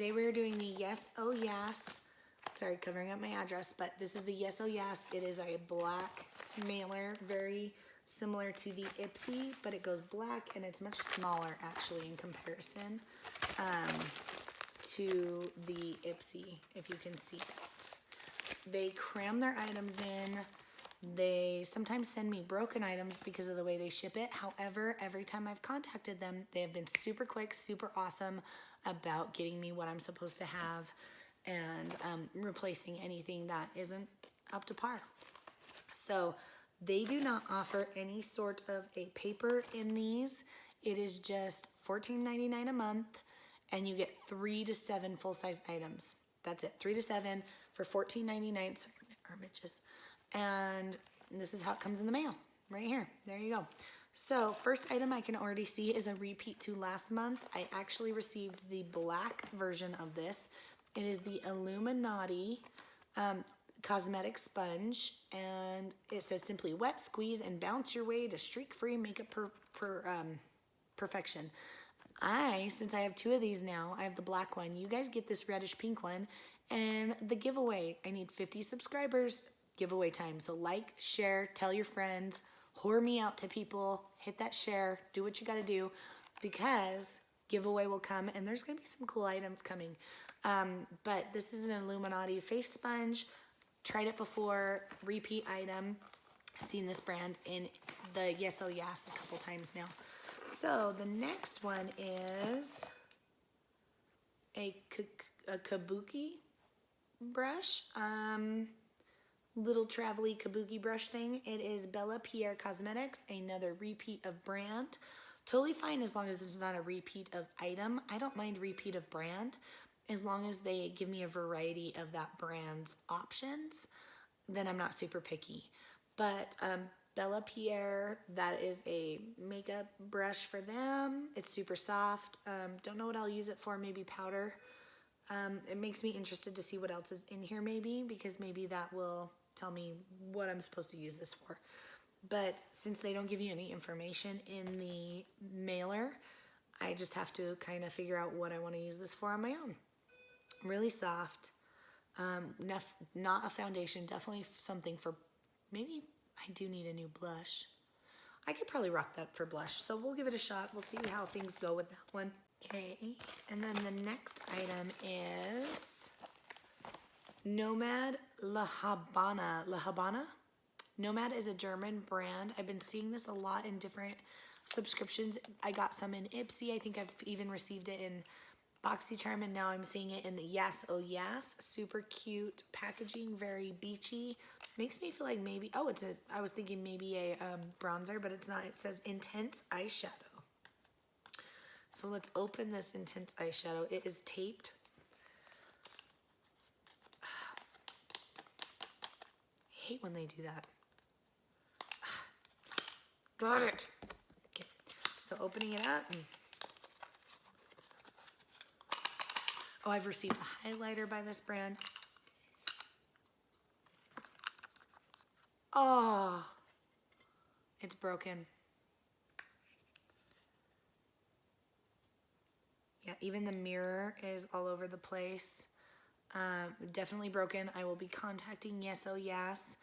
today we're doing the Yes Oh Yes. Sorry, covering up my address, but this is the Yes Oh Yes. It is a black mailer, very similar to the Ipsy, but it goes black and it's much smaller actually in comparison to the Ipsy, if you can see it. They cram their items in. They sometimes send me broken items because of the way they ship it. However, every time I've contacted them, they have been super quick, super awesome about getting me what I'm supposed to have and replacing anything that isn't up to par. So they do not offer any sort of a paper in these. It is just $14.99 a month, and you get 3 to 7 full-size items. That's it, 3 to 7 for $14.99. Sorry, my arm itches. And this is how it comes in the mail, right here. There you go. So first item I can already see is a repeat to last month. I actually received the black version of this. It is the Illuminati cosmetic sponge, and it says simply wet, squeeze, and bounce your way to streak-free makeup perfection. Since I have 2 of these now, I have the black one. You guys get this reddish pink one, and the giveaway. I need 50 subscribers. Giveaway time. So like, share, tell your friends, whore me out to people, hit that share, do what you got to do, because giveaway will come and there's going to be some cool items coming. But this is an Illuminati face sponge. Tried it before, repeat item. Seen this brand in the Yes Oh Yes a couple times now. So the next one is a kabuki brush. Little travel-y kabuki brush thing. It is Bella Pierre Cosmetics, another repeat of brand. Totally fine as long as it's not a repeat of item. I don't mind repeat of brand as long as they give me a variety of that brand's options. Then I'm not super picky. But Bella Pierre, that is a makeup brush for them. It's super soft. Don't know what I'll use it for, maybe powder. It makes me interested to see what else is in here maybe, because maybe that will tell me what I'm supposed to use this for. But since they don't give you any information in the mailer, I just have to kind of figure out what I want to use this for on my own. Really soft. Not a foundation, definitely something for, maybe I do need a new blush. I could probably rock that for blush, so we'll give it a shot. We'll see how things go with that one. Okay, and then the next item is Nomad La Habana. La Habana? Nomad is a German brand. I've been seeing this a lot in different subscriptions. I got some in Ipsy. I think I've even received it in BoxyCharm, and now I'm seeing it in Yes Oh Yes. Super cute packaging, very beachy. Makes me feel like maybe, oh, I was thinking maybe a bronzer, but it's not. It says Intense Eyeshadow. So let's open this Intense Eyeshadow. It is taped. I hate when they do that. Got it. Okay. So opening it up. Oh, I've received a highlighter by this brand. Oh, it's broken. Yeah, even the mirror is all over the place. Definitely broken. I will be contacting Yes Oh Yes.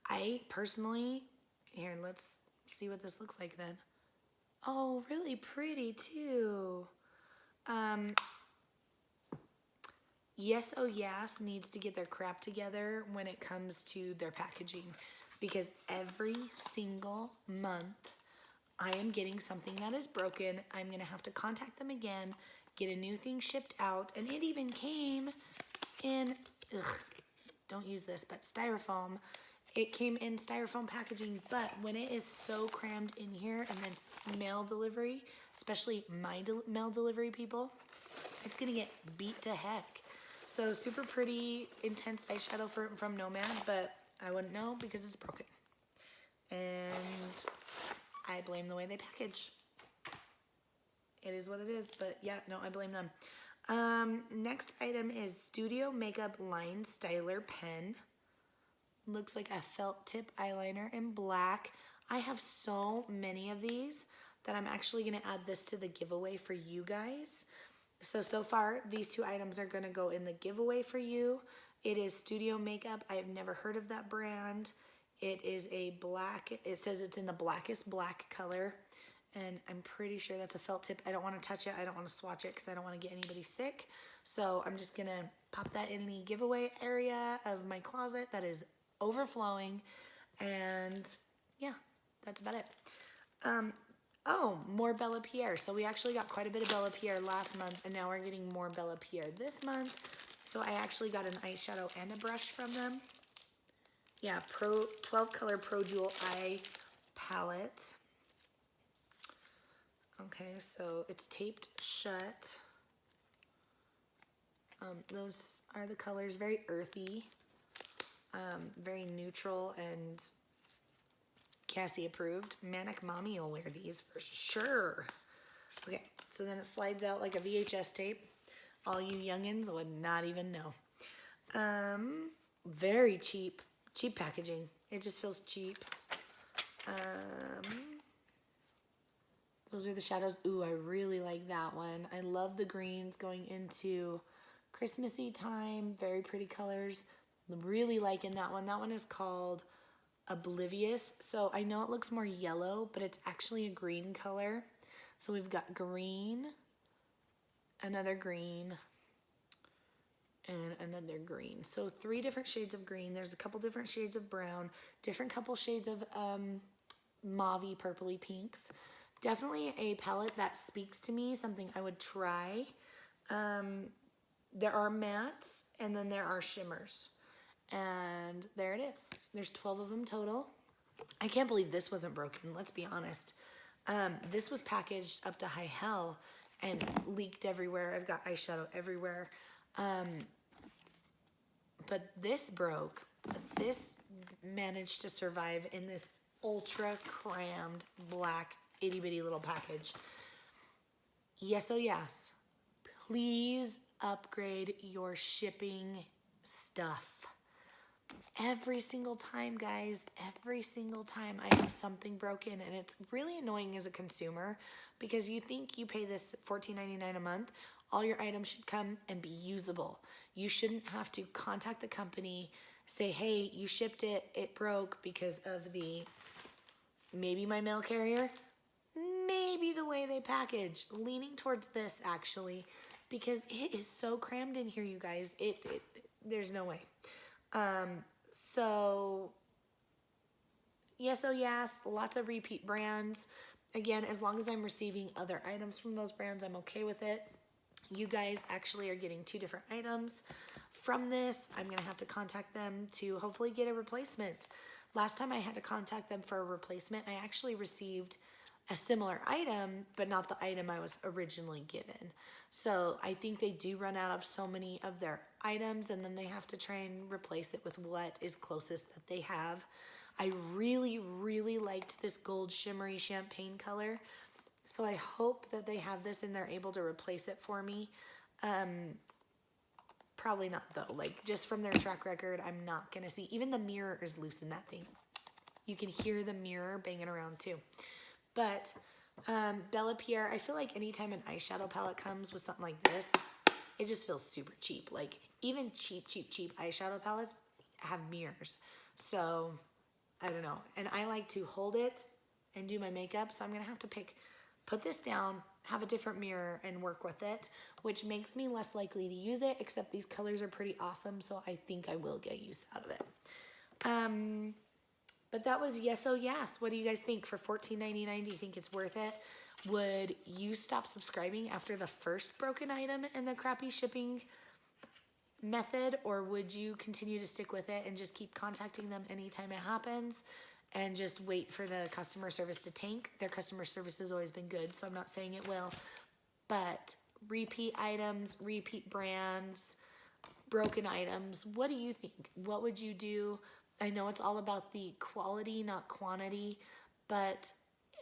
I personally, here, let's see what this looks like then. Oh, really pretty too. Yes Oh Yes needs to get their crap together when it comes to their packaging, because every single month I am getting something that is broken. I'm going to have to contact them again, get a new thing shipped out, and it even came in, don't use this, but styrofoam. It came in styrofoam packaging, but when it is so crammed in here and then mail delivery, especially my mail delivery people, it's going to get beat to heck. So super pretty, intense eyeshadow from Nomad, but I wouldn't know because it's broken. And I blame the way they package. It is what it is, but yeah, no, I blame them. Next item is Studio Makeup Line Styler Pen. Looks like a felt tip eyeliner in black. I have so many of these that I'm actually going to add this to the giveaway for you guys. So far, these 2 items are going to go in the giveaway for you. It is Studio Makeup. I have never heard of that brand. It is a black, it says it's in the blackest black color. And I'm pretty sure that's a felt tip. I don't want to touch it. I don't want to swatch it because I don't want to get anybody sick. So I'm just going to pop that in the giveaway area of my closet that is overflowing. And yeah, that's about it. Oh, more Bella Pierre. So we actually got quite a bit of Bella Pierre last month, and now we're getting more Bella Pierre this month. So I actually got an eyeshadow and a brush from them. Yeah, 12 color Pro Jewel Eye palette. Okay, so it's taped shut. Those are the colors, very earthy, very neutral and Cassie approved. Manic Mommy will wear these for sure. Okay, so then it slides out like a VHS tape. All you youngins would not even know. Very cheap packaging. It just feels cheap. Those are the shadows. Ooh, I really like that one. I love the greens going into Christmassy time. Very pretty colors. I'm really liking that one. That one is called Oblivious. So I know it looks more yellow, but it's actually a green color. So we've got green, another green, and another green. So 3 different shades of green. There's a couple different shades of brown, different couple shades of mauvey, purpley pinks. Definitely a palette that speaks to me, something I would try. There are mattes, and then there are shimmers. And there it is. There's 12 of them total. I can't believe this wasn't broken, let's be honest. This was packaged up to high hell and leaked everywhere. I've got eyeshadow everywhere. But this broke. This managed to survive in this ultra crammed black itty bitty little package. Yes, oh yes. Please upgrade your shipping stuff. Every single time, guys, every single time I have something broken, and it's really annoying as a consumer because you think you pay this $14.99 a month, all your items should come and be usable. You shouldn't have to contact the company, say, hey, you shipped it, it broke because of maybe my mail carrier, maybe the way they package. Leaning towards this, actually, because it is so crammed in here, you guys. There's no way. So, yes, oh yes, lots of repeat brands. Again, as long as I'm receiving other items from those brands, I'm okay with it. You guys actually are getting 2 different items from this. I'm going to have to contact them to hopefully get a replacement. Last time I had to contact them for a replacement, I actually received a similar item, but not the item I was originally given. So I think they do run out of so many of their items, and then they have to try and replace it with what is closest that they have. I really, really liked this gold shimmery champagne color. So I hope that they have this and they're able to replace it for me. Probably not though. Like, just from their track record, I'm not gonna see. Even the mirror is loose in that thing. You can hear the mirror banging around too. But Bella Pierre, I feel like anytime an eyeshadow palette comes with something like this, it just feels super cheap. Like, even cheap eyeshadow palettes have mirrors. So, I don't know. And I like to hold it and do my makeup, so I'm going to have to put this down, have a different mirror, and work with it, which makes me less likely to use it, except these colors are pretty awesome, so I think I will get use out of it. But that was Yes Oh Yes. What do you guys think? For $14.99, do you think it's worth it? Would you stop subscribing after the first broken item in the crappy shipping method, or would you continue to stick with it and just keep contacting them anytime it happens and just wait for the customer service to tank? Their customer service has always been good, so I'm not saying it will. But repeat items, repeat brands, broken items, what do you think? What would you do? I know it's all about the quality, not quantity, but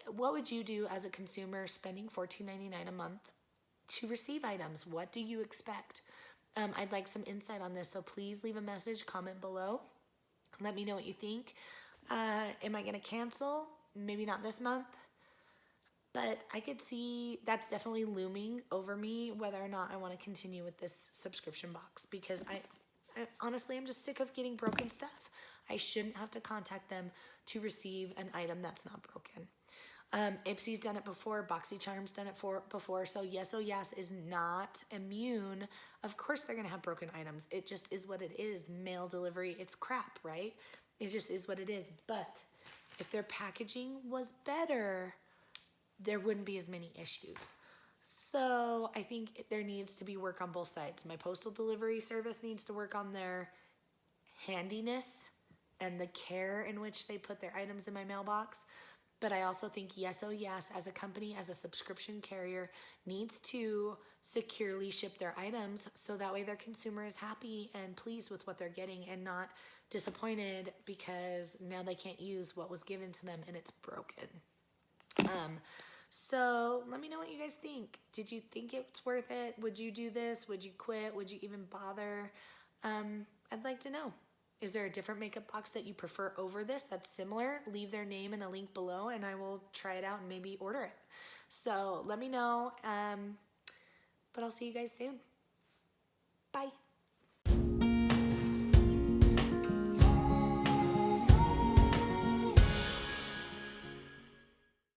what would you do as a consumer spending $14.99 a month to receive items? What do you expect? I'd like some insight on this, so please leave a message, comment below. Let me know what you think. Am I going to cancel? Maybe not this month, But I could see that's definitely looming over me whether or not I want to continue with this subscription box, because honestly, I'm just sick of getting broken stuff. I shouldn't have to contact them to receive an item that's not broken. Ipsy's done it before, BoxyCharm's done it before, so Yes Oh Yes is not immune. Of course they're gonna have broken items. It just is what it is. Mail delivery, it's crap, right? It just is what it is. But if their packaging was better, there wouldn't be as many issues. So I think there needs to be work on both sides. My postal delivery service needs to work on their handiness and the care in which they put their items in my mailbox. But I also think Yes Oh Yes, as a company, as a subscription carrier, needs to securely ship their items so that way their consumer is happy and pleased with what they're getting and not disappointed because now they can't use what was given to them and it's broken. So let me know what you guys think. Did you think it's worth it? Would you do this? Would you quit? Would you even bother? I'd like to know. Is there a different makeup box that you prefer over this that's similar? Leave their name in a link below and I will try it out and maybe order it. So let me know. But I'll see you guys soon. Bye.